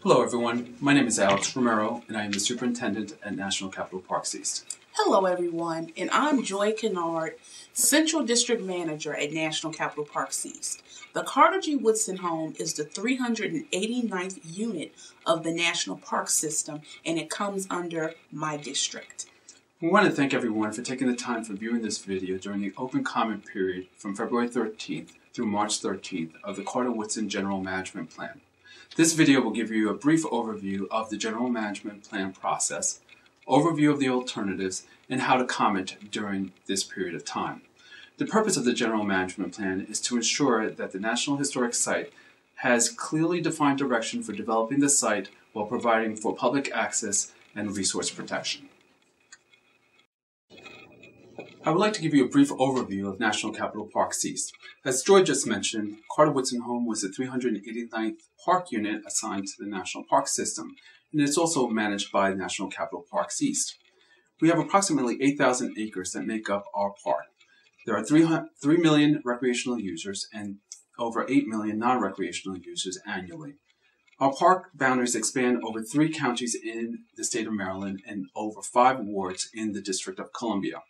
Hello everyone, my name is Alex Romero and I am the Superintendent at National Capital Parks East. Hello everyone, and I'm Joy Kennard, Central District Manager at National Capital Parks East. The Carter G. Woodson Home is the 389th unit of the National Park System, and it comes under my district. We want to thank everyone for taking the time for viewing this video during the open comment period from February 13th through March 13th of the Carter Woodson General Management Plan. This video will give you a brief overview of the General Management Plan process, overview of the alternatives, and how to comment during this period of time. The purpose of the General Management Plan is to ensure that the National Historic Site has clearly defined direction for developing the site while providing for public access and resource protection. I would like to give you a brief overview of National Capital Parks East. As Joy just mentioned, Carter Woodson Home was the 389th park unit assigned to the National Park System, and it's also managed by National Capital Parks East. We have approximately 8,000 acres that make up our park. There are 3 million recreational users and over 8 million non-recreational users annually. Our park boundaries expand over 3 counties in the state of Maryland and over 5 wards in the District of Columbia.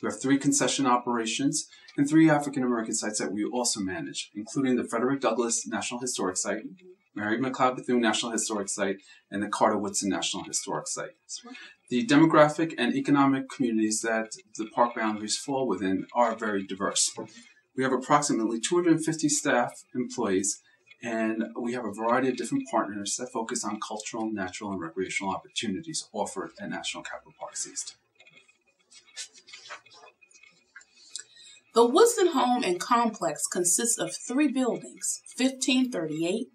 We have 3 concession operations and 3 African American sites that we also manage, including the Frederick Douglass National Historic Site, Mary McLeod Bethune National Historic Site, and the Carter Woodson National Historic Site. The demographic and economic communities that the park boundaries fall within are very diverse. We have approximately 250 staff employees, and we have a variety of different partners that focus on cultural, natural, and recreational opportunities offered at National Capital Parks East. The Woodson Home and Complex consists of 3 buildings, 1538,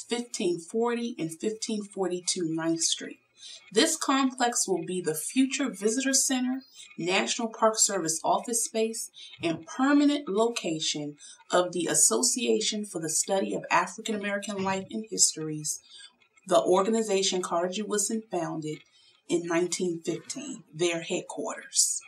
1540, and 1542 9th Street. This complex will be the future visitor center, National Park Service office space, and permanent location of the Association for the Study of African American Life and Histories, the organization Carter G. Woodson founded in 1915, their headquarters.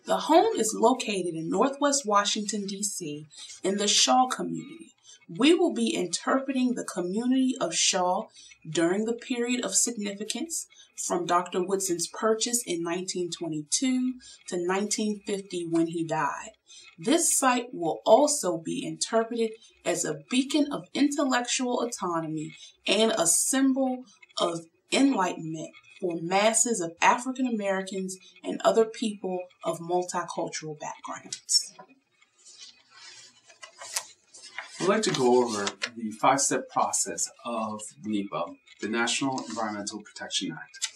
The home is located in Northwest Washington, D.C. in the Shaw community. We will be interpreting the community of Shaw during the period of significance from Dr. Woodson's purchase in 1922 to 1950 when he died. This site will also be interpreted as a beacon of intellectual autonomy and a symbol of enlightenment for masses of African Americans and other people of multicultural backgrounds. I'd like to go over the 5-step process of NEPA, the National Environmental Protection Act.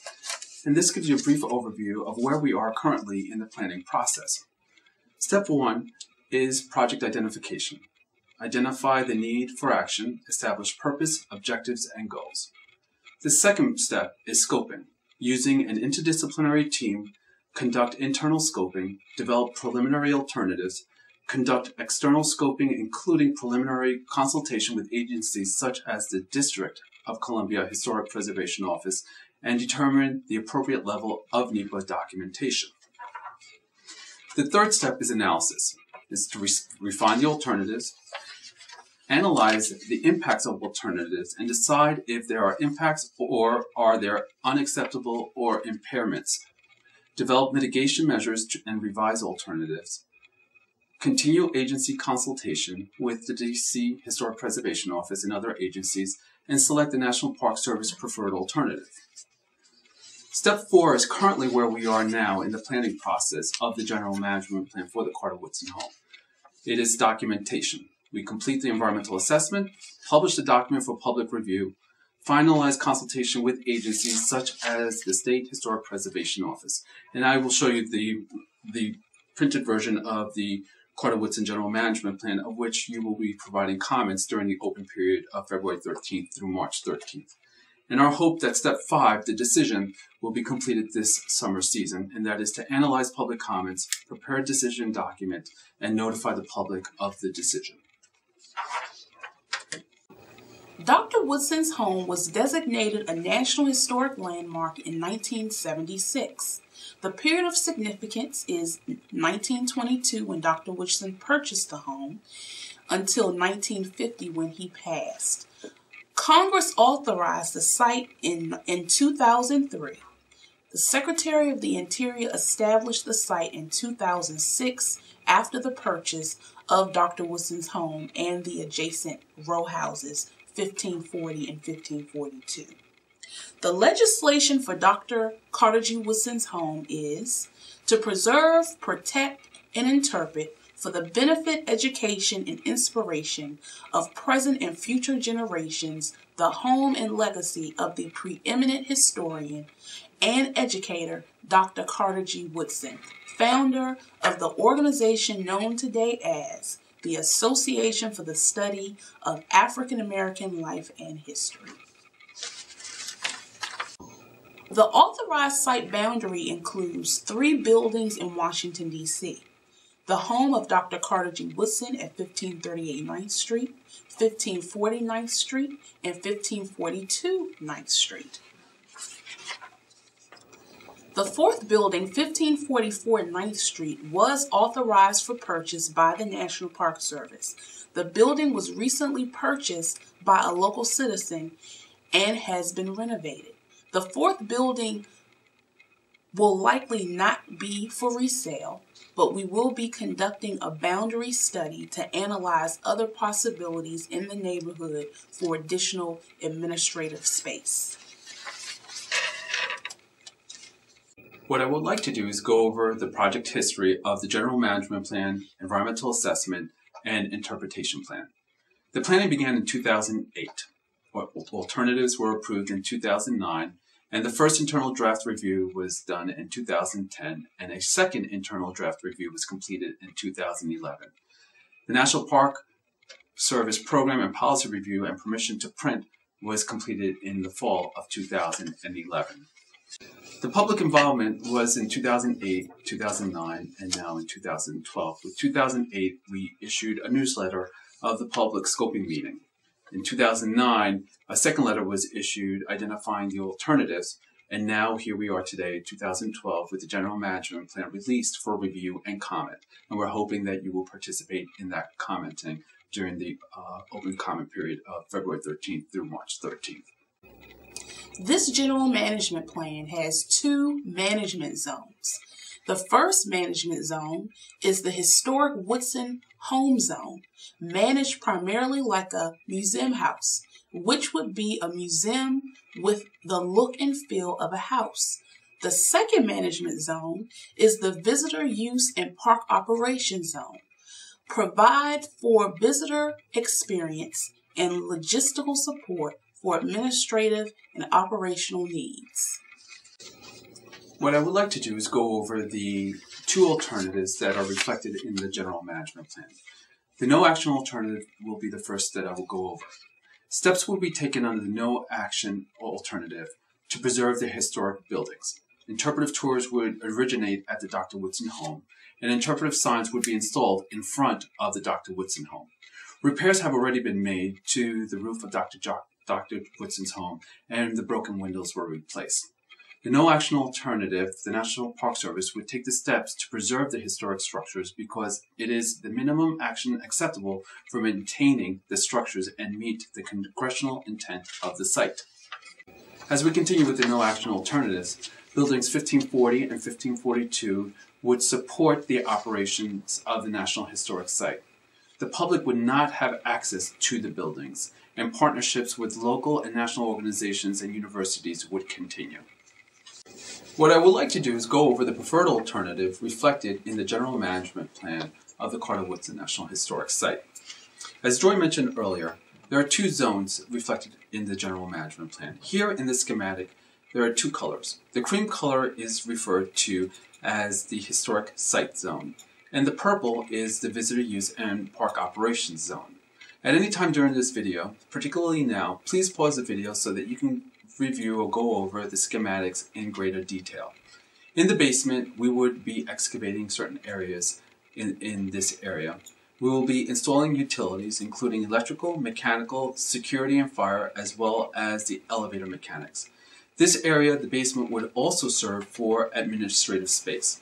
And this gives you a brief overview of where we are currently in the planning process. Step 1 is project identification. Identify the need for action, establish purpose, objectives, and goals. The second step is scoping. Using an interdisciplinary team, conduct internal scoping, develop preliminary alternatives, conduct external scoping including preliminary consultation with agencies such as the District of Columbia Historic Preservation Office, and determine the appropriate level of NEPA documentation. The third step is analysis. It's to refine the alternatives, analyze the impacts of alternatives, and decide if there are impacts or are there unacceptable or impairments. Develop mitigation measures and revise alternatives. Continue agency consultation with the DC Historic Preservation Office and other agencies, and select the National Park Service preferred alternative. Step 4 is currently where we are now in the planning process of the General Management Plan for the Carter Woodson Home. It is documentation. We complete the environmental assessment, publish the document for public review, finalize consultation with agencies such as the State Historic Preservation Office. And I will show you the printed version of the Carter Woodson General Management Plan, of which you will be providing comments during the open period of February 13th through March 13th. And our hope that step 5, the decision, will be completed this summer season, and that is to analyze public comments, prepare a decision document, and notify the public of the decision. Dr. Woodson's home was designated a National Historic Landmark in 1976. The period of significance is 1922 when Dr. Woodson purchased the home until 1950 when he passed. Congress authorized the site in 2003. The Secretary of the Interior established the site in 2006 after the purchase of Dr. Woodson's home and the adjacent row houses 1540 and 1542. The legislation for Dr. Carter G. Woodson's home is to preserve, protect, and interpret for the benefit, education, and inspiration of present and future generations the home and legacy of the preeminent historian and educator Dr. Carter G. Woodson, founder of the organization known today as the Association for the Study of African American Life and History. The authorized site boundary includes 3 buildings in Washington, D.C. The home of Dr. Carter G. Woodson at 1538 9th Street, 1540 9th Street, and 1542 9th Street. The 4th building, 1544 9th Street, was authorized for purchase by the National Park Service. The building was recently purchased by a local citizen and has been renovated. The 4th building will likely not be for resale, but we will be conducting a boundary study to analyze other possibilities in the neighborhood for additional administrative space. What I would like to do is go over the project history of the General Management Plan, Environmental Assessment, and Interpretation Plan. The planning began in 2008. Alternatives were approved in 2009, and the first internal draft review was done in 2010, and a second internal draft review was completed in 2011. The National Park Service Program and Policy Review and Permission to Print was completed in the fall of 2011. The public involvement was in 2008, 2009, and now in 2012. With 2008, we issued a newsletter of the public scoping meeting. In 2009, a second letter was issued identifying the alternatives, and now here we are today, 2012, with the General Management Plan released for review and comment. And we're hoping that you will participate in that commenting during the open comment period of February 13th through March 13th. This General Management Plan has 2 management zones. The first management zone is the historic Woodson Home Zone, managed primarily like a museum house, which would be a museum with the look and feel of a house. The second management zone is the Visitor Use and Park Operations Zone. Provide for visitor experience and logistical support for administrative and operational needs. What I would like to do is go over the 2 alternatives that are reflected in the General Management Plan. The no action alternative will be the first that I will go over. Steps will be taken under the no action alternative to preserve the historic buildings. Interpretive tours would originate at the Dr. Woodson home, and interpretive signs would be installed in front of the Dr. Woodson home. Repairs have already been made to the roof of Dr. Woodson's home, and the broken windows were replaced. The no action alternative, the National Park Service would take the steps to preserve the historic structures because it is the minimum action acceptable for maintaining the structures and meet the congressional intent of the site. As we continue with the no action alternatives, buildings 1540 and 1542 would support the operations of the National Historic Site. The public would not have access to the buildings, and partnerships with local and national organizations and universities would continue. What I would like to do is go over the preferred alternative reflected in the General Management Plan of the Carter Woodson National Historic Site. As Joy mentioned earlier, there are 2 zones reflected in the General Management Plan. Here in the schematic, there are 2 colors. The cream color is referred to as the Historic Site Zone, and the purple is the Visitor Use and Park Operations Zone. At any time during this video, particularly now, please pause the video so that you can review or go over the schematics in greater detail. In the basement, we would be excavating certain areas in this area. We will be installing utilities including electrical, mechanical, security and fire, as well as the elevator mechanics. This area, the basement, would also serve for administrative space.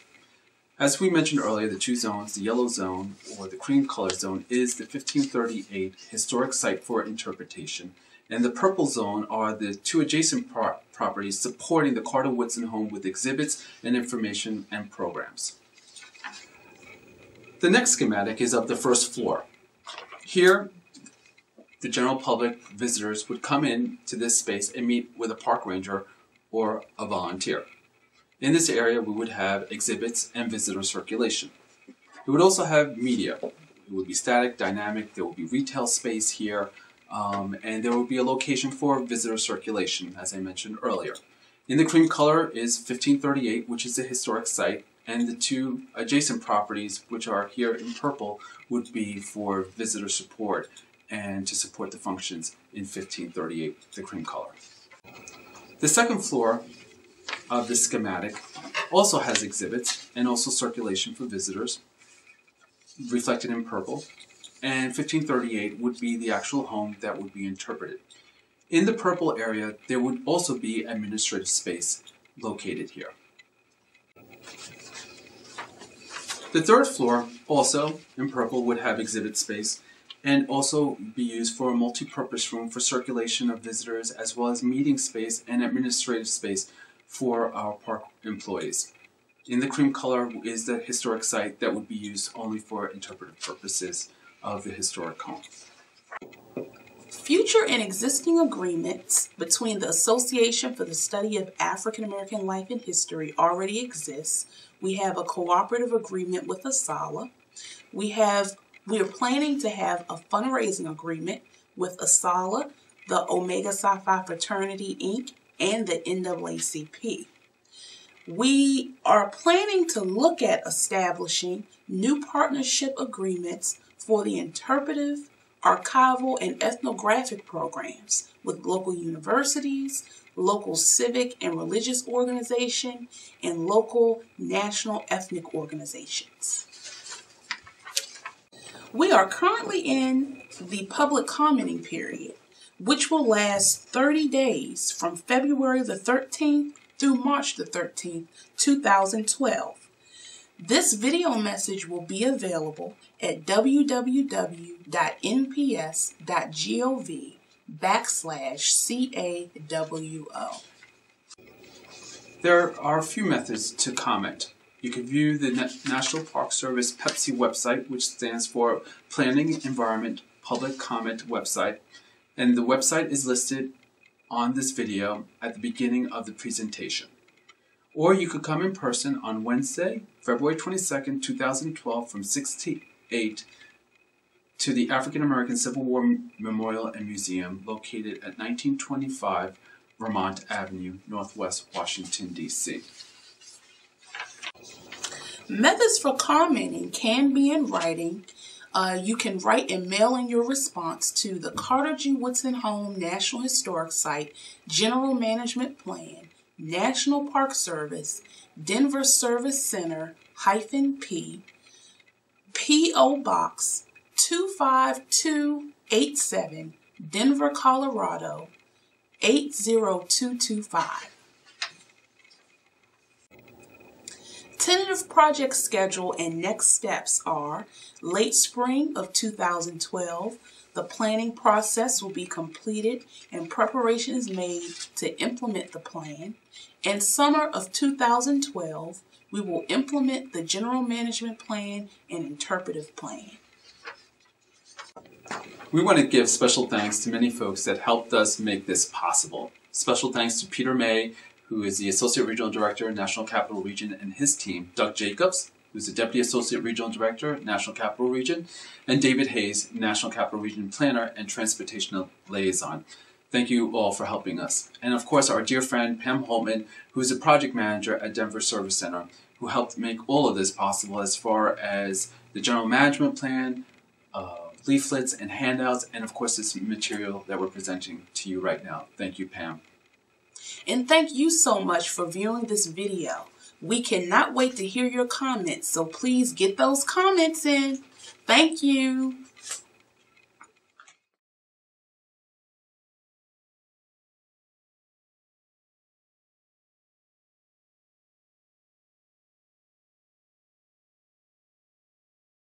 As we mentioned earlier, the 2 zones, the yellow zone or the cream color zone is the 1538 Historic Site for Interpretation, And the purple zone are the two adjacent properties supporting the Carter Woodson home with exhibits and information and programs. The next schematic is of the first floor. Here, the general public visitors would come in to this space and meet with a park ranger or a volunteer. In this area, we would have exhibits and visitor circulation. It would also have media. It would be static, dynamic, there would be retail space here, and there would be a location for visitor circulation, as I mentioned earlier. In the cream color is 1538, which is a historic site, and the two adjacent properties, which are here in purple, would be for visitor support and to support the functions in 1538, the cream color. The second floor of the schematic also has exhibits and also circulation for visitors, reflected in purple, and 1538 would be the actual home that would be interpreted. In the purple area, there would also be administrative space located here. The third floor, also in purple, would have exhibit space and also be used for a multi-purpose room for circulation of visitors, as well as meeting space and administrative space for our park employees. In the cream color is the historic site that would be used only for interpretive purposes of the historic home. Future and existing agreements between the Association for the Study of African American Life and History already exist. We have a cooperative agreement with ASALH. We are planning to have a fundraising agreement with ASALH, the Omega Psi Phi Fraternity, Inc., and the NAACP. We are planning to look at establishing new partnership agreements for the interpretive, archival, and ethnographic programs with local universities, local civic and religious organizations, and local national ethnic organizations. We are currently in the public commenting period, which will last 30 days from February the 13th through March the 13th, 2012. This video message will be available at www.nps.gov/CAWO. There are a few methods to comment. You can view the National Park Service PEPC website, which stands for Planning Environment Public Comment Website, and the website is listed on this video at the beginning of the presentation. Or you could come in person on Wednesday, February 22nd, 2012 from 6 to 8 to the African American Civil War Memorial and Museum located at 1925 Vermont Avenue, Northwest Washington, D.C. Methods for commenting can be in writing. You can write and mail in your response to the Carter G. Woodson Home National Historic Site, General Management Plan, National Park Service, Denver Service Center, -P, P.O. Box 25287, Denver, Colorado 80225. Tentative project schedule and next steps are late spring of 2012. The planning process will be completed and preparations made to implement the plan. In summer of 2012, we will implement the general management plan and interpretive plan. We want to give special thanks to many folks that helped us make this possible. Special thanks to Peter May, who is the Associate Regional Director, National Capital Region, and his team, Doug Jacobs, who's the Deputy Associate Regional Director, National Capital Region, and David Hayes, National Capital Region Planner and Transportation Liaison. Thank you all for helping us. And of course, our dear friend Pam Holtman, who is a project manager at Denver Service Center, who helped make all of this possible as far as the general management plan, leaflets and handouts, and of course this material that we're presenting to you right now. Thank you, Pam. And thank you so much for viewing this video. We cannot wait to hear your comments, so please get those comments in. Thank you.